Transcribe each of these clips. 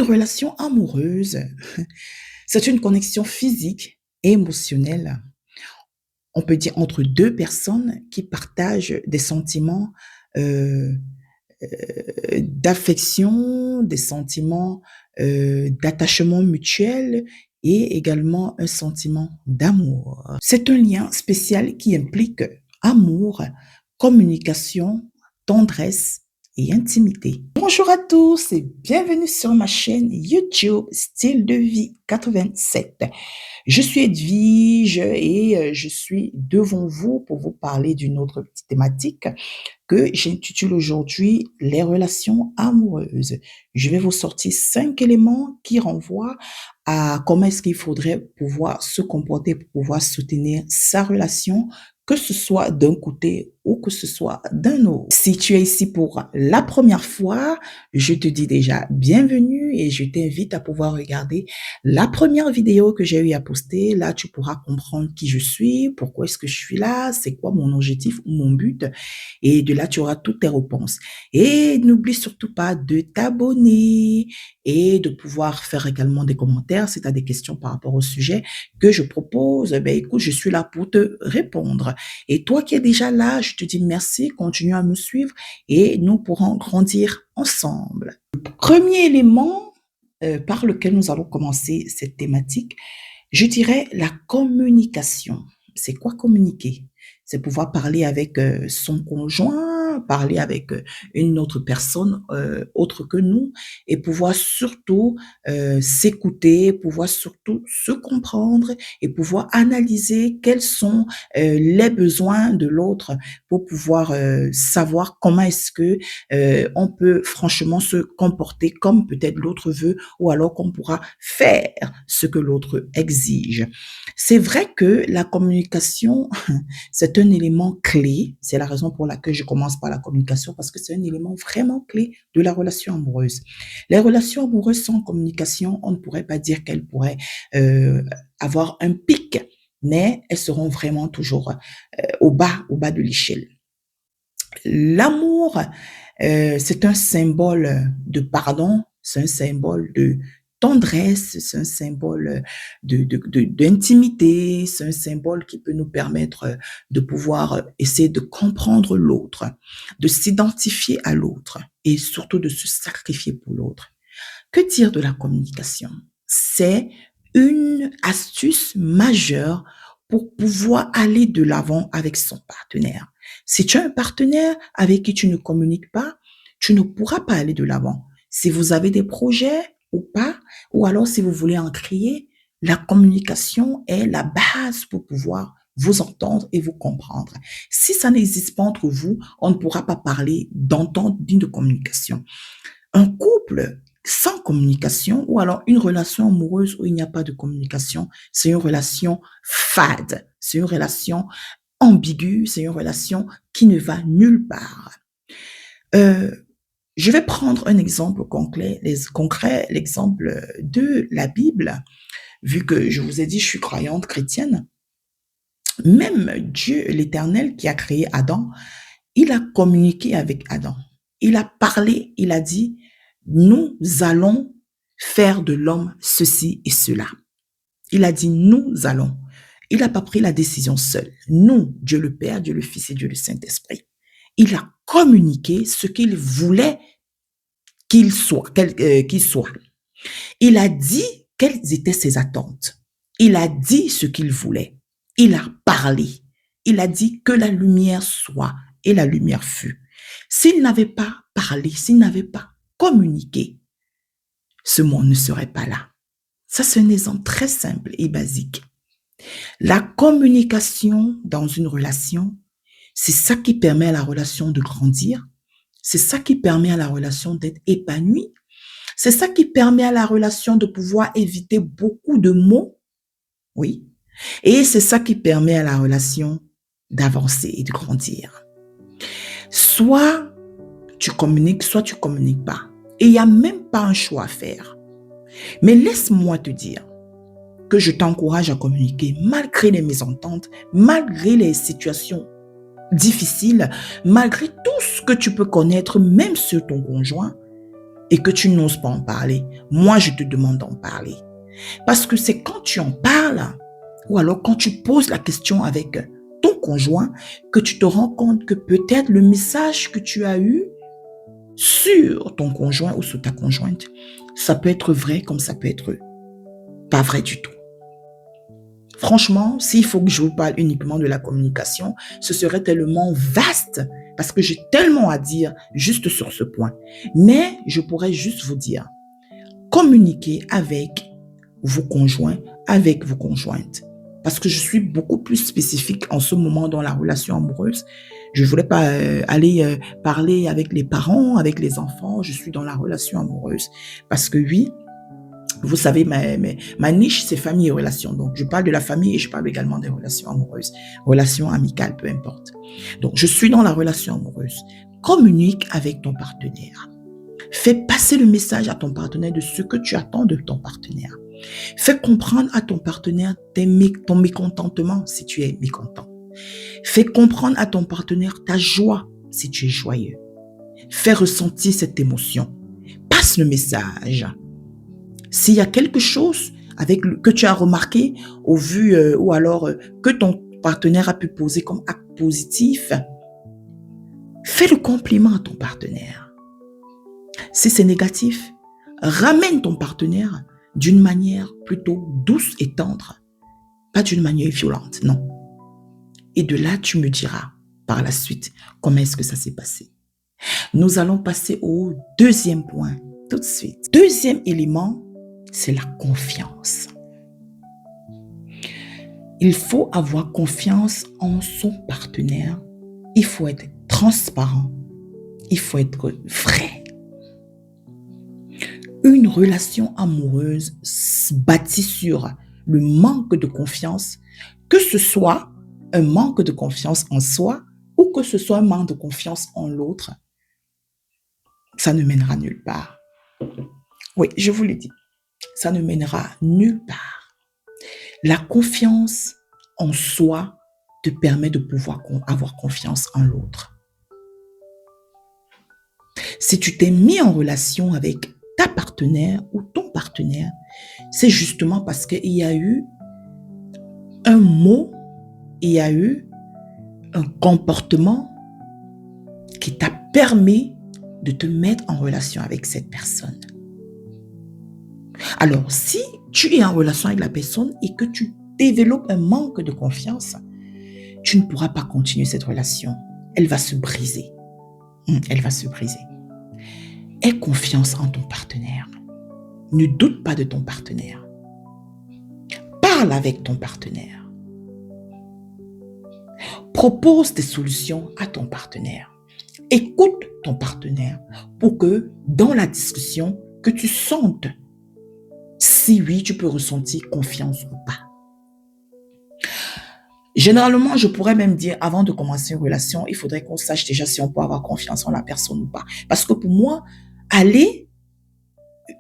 relation amoureuse, c'est une connexion physique et émotionnelle, on peut dire entre 2 personnes qui partagent des sentiments, heu d'affection, des sentiments, d'attachement mutuel et également un sentiment d'amour. C'est un lien spécial qui implique amour, communication, tendresse et intimité. Bonjour à tous et bienvenue sur ma chaîne YouTube Style de vie 87. Je suis Edwige et je suis devant vous pour vous parler d'une autre petite thématique que j'intitule aujourd'hui les relations amoureuses. Je vais vous sortir 5 éléments qui renvoient à comment est-ce qu'il faudrait pouvoir se comporter pour pouvoir soutenir sa relation, que ce soit d'un côté ou que ce soit d'un autre. Si tu es ici pour la première fois, je te dis déjà bienvenue et je t'invite à pouvoir regarder la première vidéo que j'ai eu à poster. Là, tu pourras comprendre qui je suis, pourquoi est-ce que je suis là, c'est quoi mon objectif ou mon but. Et de là, tu auras toutes tes réponses. Et n'oublie surtout pas de t'abonner et de pouvoir faire également des commentaires si tu as des questions par rapport au sujet que je propose. Ben, écoute, je suis là pour te répondre. Et toi qui es déjà là, je te dis merci, continue à me suivre et nous pourrons grandir ensemble. Le premier élément par lequel nous allons commencer cette thématique, je dirais la communication. C'est quoi communiquer? C'est pouvoir parler avec son conjoint, parler avec une autre personne autre que nous et pouvoir surtout s'écouter, pouvoir surtout se comprendre et pouvoir analyser quels sont les besoins de l'autre pour pouvoir savoir comment est-ce que on peut franchement se comporter comme peut-être l'autre veut ou alors qu'on pourra faire ce que l'autre exige. C'est vrai que la communication, c'est un élément clé. C'est la raison pour laquelle je commence par la communication parce que c'est un élément vraiment clé de la relation amoureuse. Les relations amoureuses sans communication, on ne pourrait pas dire qu'elles pourraient avoir un pic, mais elles seront vraiment toujours au bas de l'échelle. L'amour, c'est un symbole de pardon, c'est un symbole de tendresse, c'est un symbole d'intimité, c'est un symbole qui peut nous permettre de pouvoir essayer de comprendre l'autre, de s'identifier à l'autre et surtout de se sacrifier pour l'autre. Que dire de la communication? C'est une astuce majeure pour pouvoir aller de l'avant avec son partenaire. Si tu as un partenaire avec qui tu ne communiques pas, tu ne pourras pas aller de l'avant. Si vous avez des projets ou pas, ou alors si vous voulez en créer, la communication est la base pour pouvoir vous entendre et vous comprendre. Si ça n'existe pas entre vous, on ne pourra pas parler d'entente ni de communication. Un couple sans communication ou alors une relation amoureuse où il n'y a pas de communication, c'est une relation fade, c'est une relation ambiguë, c'est une relation qui ne va nulle part. Je vais prendre un exemple concret, l'exemple de la Bible, vu que je vous ai dit, je suis croyante chrétienne. Même Dieu, l'Éternel qui a créé Adam, il a communiqué avec Adam. Il a parlé, il a dit, nous allons faire de l'homme ceci et cela. Il a dit, nous allons. Il n'a pas pris la décision seul. Nous, Dieu le Père, Dieu le Fils et Dieu le Saint-Esprit. Il a communiqué ce qu'il voulait qu'il soit. Il a dit quelles étaient ses attentes. Il a dit ce qu'il voulait. Il a parlé. Il a dit que la lumière soit et la lumière fut. S'il n'avait pas parlé, s'il n'avait pas communiqué, ce monde ne serait pas là. Ça, c'est un exemple très simple et basique. La communication dans une relation, c'est ça qui permet à la relation de grandir. C'est ça qui permet à la relation d'être épanouie. C'est ça qui permet à la relation de pouvoir éviter beaucoup de maux. Oui. Et c'est ça qui permet à la relation d'avancer et de grandir. Soit tu communiques, soit tu communiques pas. Et il n'y a même pas un choix à faire. Mais laisse-moi te dire que je t'encourage à communiquer malgré les mésententes, malgré les situations difficiles, malgré tout ce que tu peux connaître, même sur ton conjoint. et que tu n'oses pas en parler, moi, je te demande d'en parler. Parce que c'est quand tu en parles, ou alors quand tu poses la question avec ton conjoint, que tu te rends compte que peut-être le message que tu as eu sur ton conjoint ou sur ta conjointe, ça peut être vrai comme ça peut être pas vrai du tout. Franchement, s'il faut que je vous parle uniquement de la communication, ce serait tellement vaste parce que j'ai tellement à dire juste sur ce point. Mais je pourrais juste vous dire, communiquez avec vos conjoints, avec vos conjointes. Parce que je suis beaucoup plus spécifique en ce moment dans la relation amoureuse. Je ne voulais pas aller parler avec les parents, avec les enfants. Je suis dans la relation amoureuse. Parce que oui, vous savez, ma niche, c'est famille et relations. Donc, je parle de la famille et je parle également des relations amoureuses, relations amicales, peu importe. Donc, je suis dans la relation amoureuse. Communique avec ton partenaire. Fais passer le message à ton partenaire de ce que tu attends de ton partenaire. Fais comprendre à ton partenaire ton mécontentement si tu es mécontent. Fais comprendre à ton partenaire ta joie si tu es joyeux. Fais ressentir cette émotion. Passe le message. S'il y a quelque chose que tu as remarqué au vu ou alors que ton partenaire a pu poser comme acte positif, fais le compliment à ton partenaire. Si c'est négatif, ramène ton partenaire d'une manière plutôt douce et tendre, pas d'une manière violente, non. Et de là, tu me diras par la suite comment est-ce que ça s'est passé. Nous allons passer au deuxième point tout de suite. Deuxième élément, c'est la confiance. Il faut avoir confiance en son partenaire. Il faut être transparent. Il faut être vrai. Une relation amoureuse bâtie sur le manque de confiance, que ce soit un manque de confiance en soi ou que ce soit un manque de confiance en l'autre, ça ne mènera nulle part. Oui, je vous l'ai dit, ça ne mènera nulle part. La confiance en soi te permet de pouvoir avoir confiance en l'autre. Si tu t'es mis en relation avec ta partenaire ou ton partenaire, c'est justement parce qu'il y a eu un mot, il y a eu un comportement qui t'a permis de te mettre en relation avec cette personne. Alors, si tu es en relation avec la personne et que tu développes un manque de confiance, tu ne pourras pas continuer cette relation. Elle va se briser. Elle va se briser. Aie confiance en ton partenaire. Ne doute pas de ton partenaire. Parle avec ton partenaire. Propose des solutions à ton partenaire. Écoute ton partenaire pour que dans la discussion, que tu sentes si oui, tu peux ressentir confiance ou pas. Généralement, je pourrais même dire, avant de commencer une relation, il faudrait qu'on sache déjà si on peut avoir confiance en la personne ou pas. Parce que pour moi, aller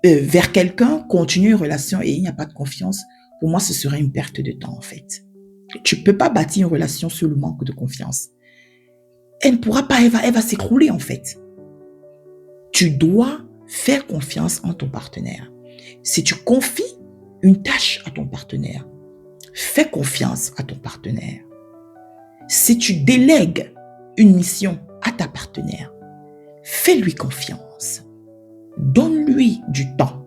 vers quelqu'un, continuer une relation et il n'y a pas de confiance, pour moi, ce serait une perte de temps en fait. Tu ne peux pas bâtir une relation sur le manque de confiance. Elle ne pourra pas, elle va s'écrouler en fait. Tu dois faire confiance en ton partenaire. Si tu confies une tâche à ton partenaire, fais confiance à ton partenaire. Si tu délègues une mission à ta partenaire, fais-lui confiance. Donne-lui du temps.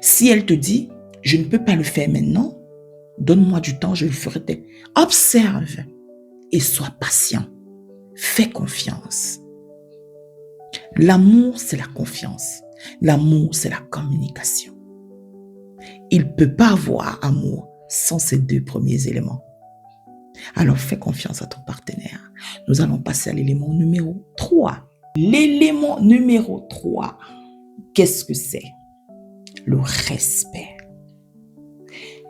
Si elle te dit, je ne peux pas le faire maintenant, donne-moi du temps, je le ferai. Observe et sois patient. Fais confiance. L'amour, c'est la confiance. L'amour, c'est la communication. Il ne peut pas avoir amour sans ces deux premiers éléments. Alors, fais confiance à ton partenaire. Nous allons passer à l'élément numéro 3. L'élément numéro 3, qu'est-ce que c'est? Le respect.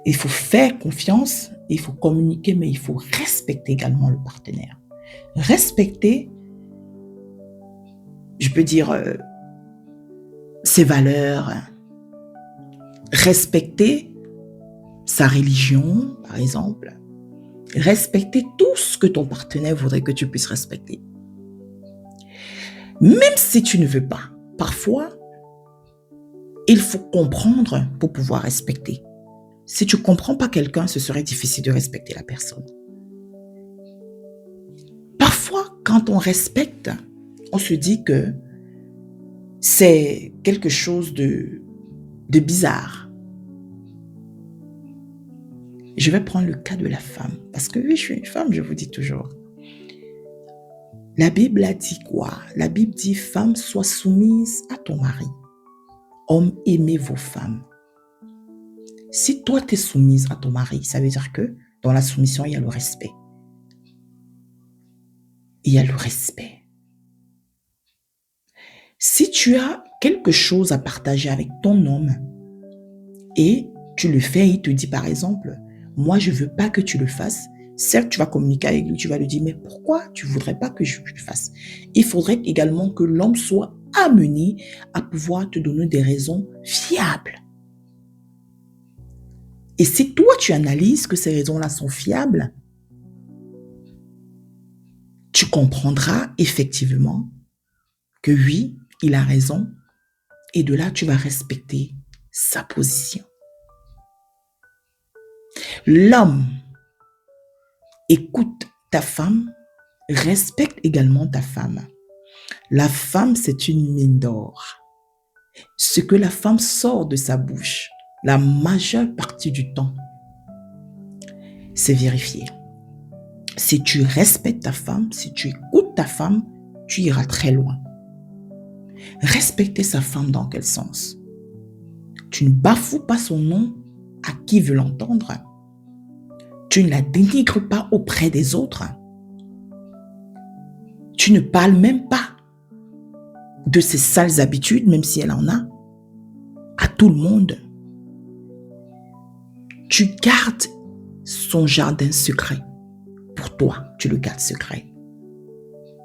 Il faut faire confiance, il faut communiquer, mais il faut respecter également le partenaire. Respecter, je peux dire, ses valeurs. Respecter sa religion, par exemple. Respecter tout ce que ton partenaire voudrait que tu puisses respecter. Même si tu ne veux pas, parfois, Il faut comprendre pour pouvoir respecter. Si tu ne comprends pas quelqu'un, ce serait difficile de respecter la personne. Parfois, quand on respecte, on se dit que c'est quelque chose de bizarre. Je vais prendre le cas de la femme. Parce que oui, je suis une femme, je vous dis toujours. La Bible a dit quoi? La Bible dit, femme, sois soumise à ton mari. Homme, aimez vos femmes. Si toi, tu es soumise à ton mari, ça veut dire que dans la soumission, il y a le respect. Il y a le respect. Si tu as quelque chose à partager avec ton homme et tu le fais, il te dit par exemple, moi, je ne veux pas que tu le fasses. Certes, tu vas communiquer avec lui, tu vas lui dire, mais pourquoi tu ne voudrais pas que je le fasse? Il faudrait également que l'homme soit amené à pouvoir te donner des raisons fiables. Et si toi, tu analyses que ces raisons-là sont fiables, tu comprendras effectivement que oui, il a raison. Et de là, tu vas respecter sa position. L'homme écoute ta femme, respecte également ta femme. La femme, c'est une mine d'or. Ce que la femme sort de sa bouche, la majeure partie du temps, c'est vérifié. Si tu respectes ta femme, si tu écoutes ta femme, tu iras très loin. Respecter sa femme dans quel sens? Tu ne bafoues pas son nom à qui veut l'entendre. Tu ne la dénigres pas auprès des autres. Tu ne parles même pas de ses sales habitudes, même si elle en a, à tout le monde. Tu gardes son jardin secret. Pour toi, tu le gardes secret.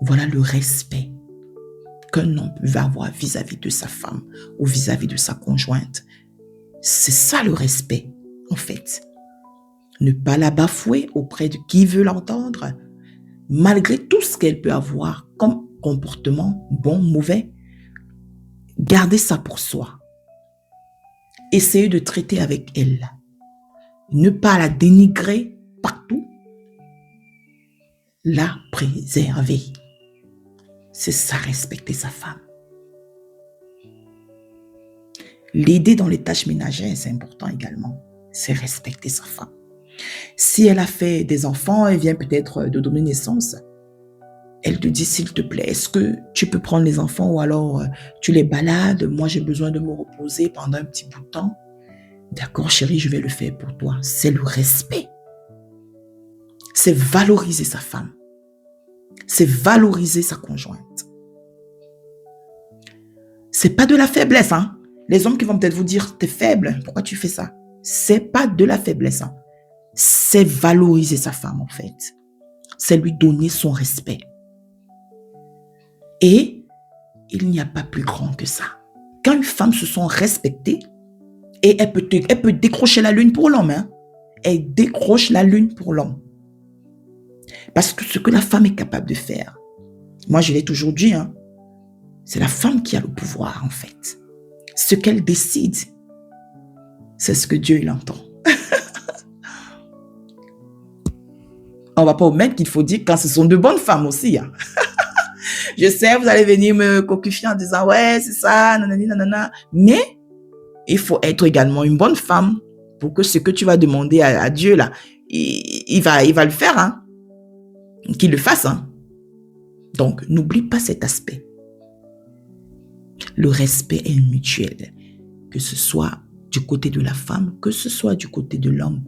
Voilà le respect qu'un homme va avoir vis-à-vis de sa femme ou vis-à-vis de sa conjointe. C'est ça le respect, en fait. Ne pas la bafouer auprès de qui veut l'entendre, malgré tout ce qu'elle peut avoir comme comportement, bon, mauvais. Gardez ça pour soi. Essayez de traiter avec elle. Ne pas la dénigrer partout. La préserver. C'est ça, respecter sa femme. L'aider dans les tâches ménagères, c'est important également. C'est respecter sa femme. Si elle a fait des enfants, elle vient peut-être de donner naissance, elle te dit, s'il te plaît, est-ce que tu peux prendre les enfants ou alors tu les balades? Moi, j'ai besoin de me reposer pendant un petit bout de temps. D'accord, chérie, je vais le faire pour toi. C'est le respect. C'est valoriser sa femme. C'est valoriser sa conjointe. C'est pas de la faiblesse, hein. Les hommes qui vont peut-être vous dire, t'es faible, pourquoi tu fais ça? C'est pas de la faiblesse, hein. C'est valoriser sa femme, en fait. C'est lui donner son respect. Et il n'y a pas plus grand que ça. Quand une femme se sent respectée, et elle peut décrocher la lune pour l'homme, hein. Elle décroche la lune pour l'homme. Parce que ce que la femme est capable de faire, moi je l'ai toujours dit, hein, c'est la femme qui a le pouvoir, en fait. Ce qu'elle décide, c'est ce que Dieu il entend. On ne va pas omettre qu'il faut dire quand ce sont de bonnes femmes aussi. Hein. Je sais, vous allez venir me coquifier en disant, ouais, c'est ça, nanani, nanana. Mais il faut être également une bonne femme pour que ce que tu vas demander à Dieu, là, il va le faire. Hein. Qu'il le fasse. Hein. Donc, n'oublie pas cet aspect. Le respect est mutuel. Que ce soit du côté de la femme, que ce soit du côté de l'homme.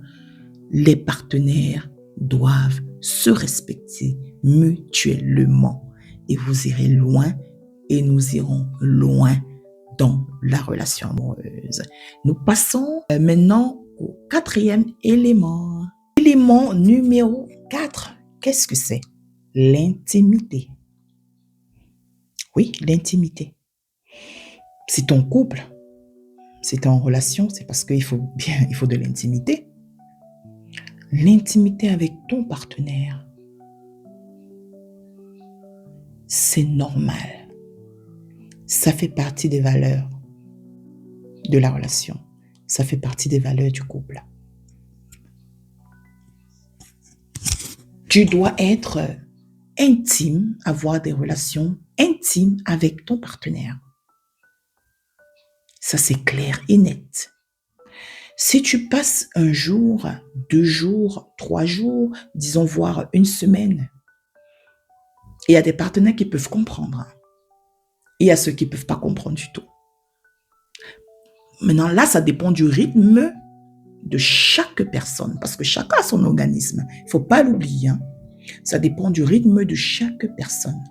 Les partenaires doivent se respecter mutuellement. Et vous irez loin et nous irons loin dans la relation amoureuse. Nous passons maintenant au 4e élément. Élément numéro 4. Qu'est-ce que c'est? L'intimité. Oui, l'intimité. Si ton couple, si tu es en relation, c'est parce qu'il faut de l'intimité. L'intimité avec ton partenaire, c'est normal. Ça fait partie des valeurs de la relation. Ça fait partie des valeurs du couple. Tu dois être intime, avoir des relations intimes avec ton partenaire. Ça, c'est clair et net. Si tu passes un jour, 2 jours, 3 jours, disons voire une semaine, il y a des partenaires qui peuvent comprendre. Il y a ceux qui ne peuvent pas comprendre du tout. Maintenant, là, ça dépend du rythme de chaque personne, parce que chacun a son organisme. Il ne faut pas l'oublier. Hein. Ça dépend du rythme de chaque personne.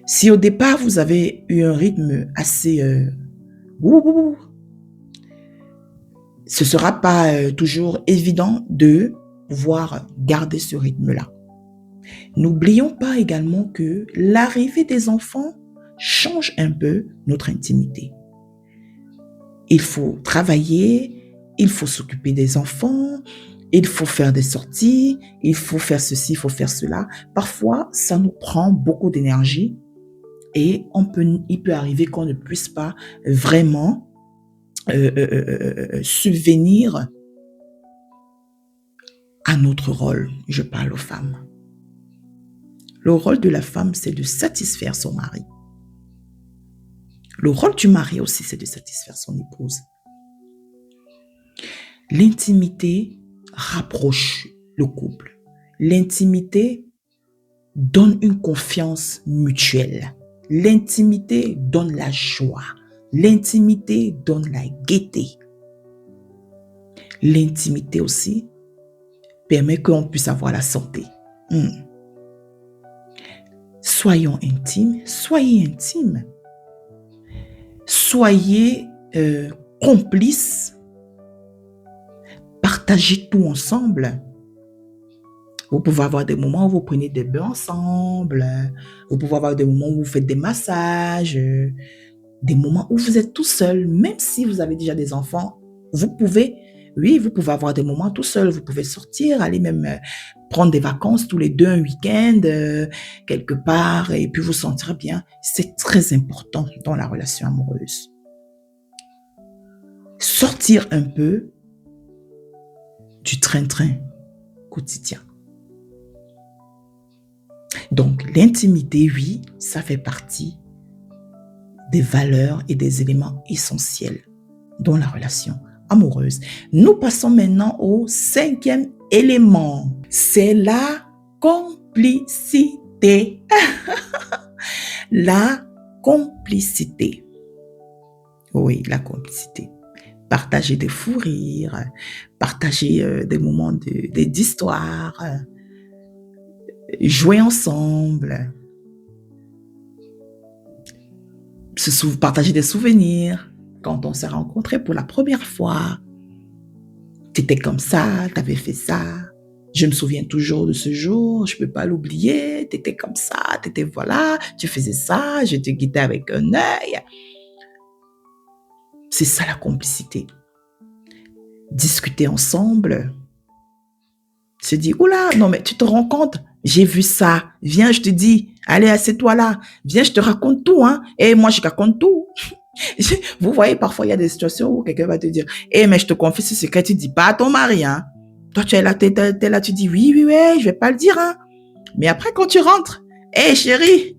Si au départ, vous avez eu un rythme assez... ce ne sera pas toujours évident de pouvoir garder ce rythme-là. N'oublions pas également que l'arrivée des enfants change un peu notre intimité. Il faut travailler, il faut s'occuper des enfants, il faut faire des sorties, il faut faire ceci, il faut faire cela. Parfois, ça nous prend beaucoup d'énergie et il peut arriver qu'on ne puisse pas vraiment subvenir à notre rôle. Je parle aux femmes. Le rôle de la femme, c'est de satisfaire son mari. Le rôle du mari aussi, c'est de satisfaire son épouse. L'intimité rapproche le couple. L'intimité donne une confiance mutuelle. L'intimité donne la joie. L'intimité donne la gaieté. L'intimité aussi permet qu'on puisse avoir la santé. Soyons intimes, soyez intimes. Soyez complices. Partagez tout ensemble. Vous pouvez avoir des moments où vous prenez des bains ensemble. Vous pouvez avoir des moments où vous faites des massages. Des moments où vous êtes tout seul. Même si vous avez déjà des enfants, vous pouvez avoir des moments tout seul. Vous pouvez sortir, aller même prendre des vacances tous les 2, un week-end, quelque part, et puis vous sentir bien. C'est très important dans la relation amoureuse. Sortir un peu du train-train quotidien. Donc, l'intimité, oui, ça fait partie des valeurs et des éléments essentiels dans la relation amoureuse. Nous passons maintenant au 5e élément. C'est la complicité. La complicité. Oui, la complicité. Partager des fous rires, partager des moments d'histoire, jouer ensemble, partager des souvenirs. Quand on s'est rencontrés pour la première fois, tu étais comme ça, tu avais fait ça. Je me souviens toujours de ce jour, je ne peux pas l'oublier. Tu étais comme ça, voilà, tu faisais ça, je te guidais avec un œil. C'est ça la complicité. Discuter ensemble. Se dire, oula, non mais tu te rends compte, j'ai vu ça. Viens, je te dis, allez, assieds-toi là. Viens, je te raconte tout. Hein. Et moi, je raconte tout. Vous voyez, parfois, il y a des situations où quelqu'un va te dire, mais je te confie ce secret, tu ne dis pas à ton mari. Hein. Toi, tu es là, tu dis, oui, je ne vais pas le dire. Hein. Mais après, quand tu rentres, chérie,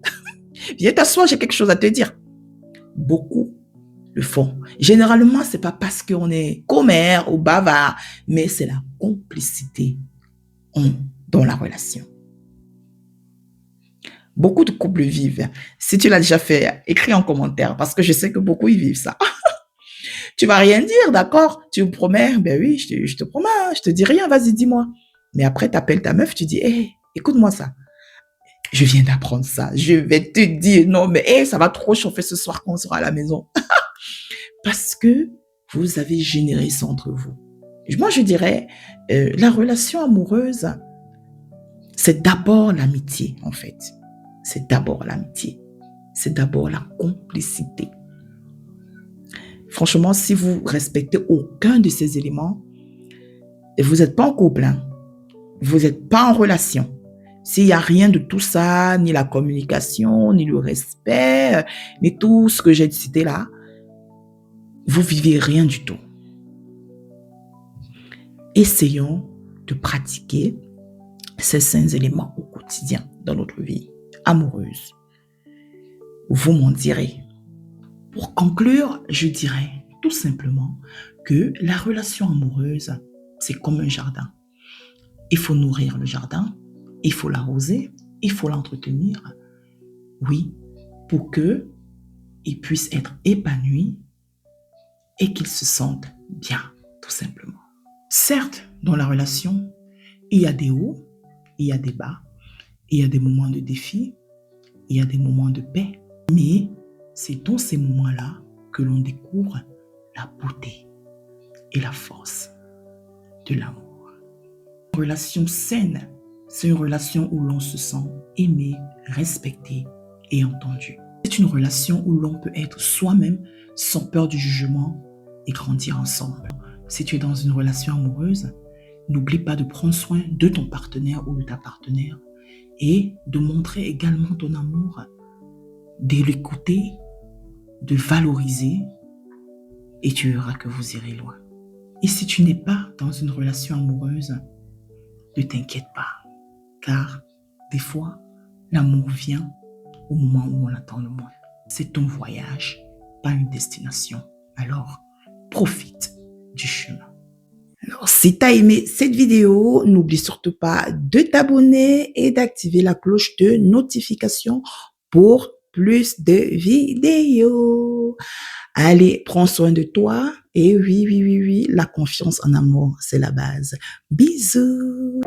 viens t'asseoir, j'ai quelque chose à te dire. Beaucoup le font. Généralement, ce n'est pas parce qu'on est commère ou bavard, mais c'est la complicité dans la relation. Beaucoup de couples vivent. Si tu l'as déjà fait, écris en commentaire parce que je sais que beaucoup y vivent ça. Tu vas rien dire, d'accord? Tu me promets? Ben oui, je te promets, je te dis rien, vas-y, dis-moi. Mais après, tu appelles ta meuf, tu dis, écoute-moi ça. Je viens d'apprendre ça. Je vais te dire, non, mais ça va trop chauffer ce soir quand on sera à la maison. Parce que vous avez généré ça entre vous. Moi, je dirais, la relation amoureuse, c'est d'abord l'amitié, en fait. C'est d'abord l'amitié. C'est d'abord la complicité. Franchement, si vous respectez aucun de ces éléments, vous n'êtes pas en couple, hein? Vous n'êtes pas en relation. S'il n'y a rien de tout ça, ni la communication, ni le respect, ni tout ce que j'ai cité là, vous vivez rien du tout. Essayons de pratiquer ces 5 éléments au quotidien dans notre vie amoureuse. Vous m'en direz. Pour conclure, je dirais tout simplement que la relation amoureuse, c'est comme un jardin. Il faut nourrir le jardin, il faut l'arroser, il faut l'entretenir, oui, pour qu'il puisse être épanoui et qu'il se sente bien, tout simplement. Certes, dans la relation, il y a des hauts, il y a des bas, il y a des moments de défi, il y a des moments de paix, mais c'est dans ces moments-là que l'on découvre la beauté et la force de l'amour. Une relation saine, c'est une relation où l'on se sent aimé, respecté et entendu. C'est une relation où l'on peut être soi-même sans peur du jugement et grandir ensemble. Si tu es dans une relation amoureuse, n'oublie pas de prendre soin de ton partenaire ou de ta partenaire et de montrer également ton amour, de l'écouter, de valoriser et tu verras que vous irez loin. Et si tu n'es pas dans une relation amoureuse, ne t'inquiète pas, car des fois, l'amour vient au moment où on l'attend le moins. C'est ton voyage, pas une destination. Alors, profite du chemin. Alors, si tu as aimé cette vidéo, n'oublie surtout pas de t'abonner et d'activer la cloche de notification pour plus de vidéos. Allez, prends soin de toi. Et oui, la confiance en amour, c'est la base. Bisous.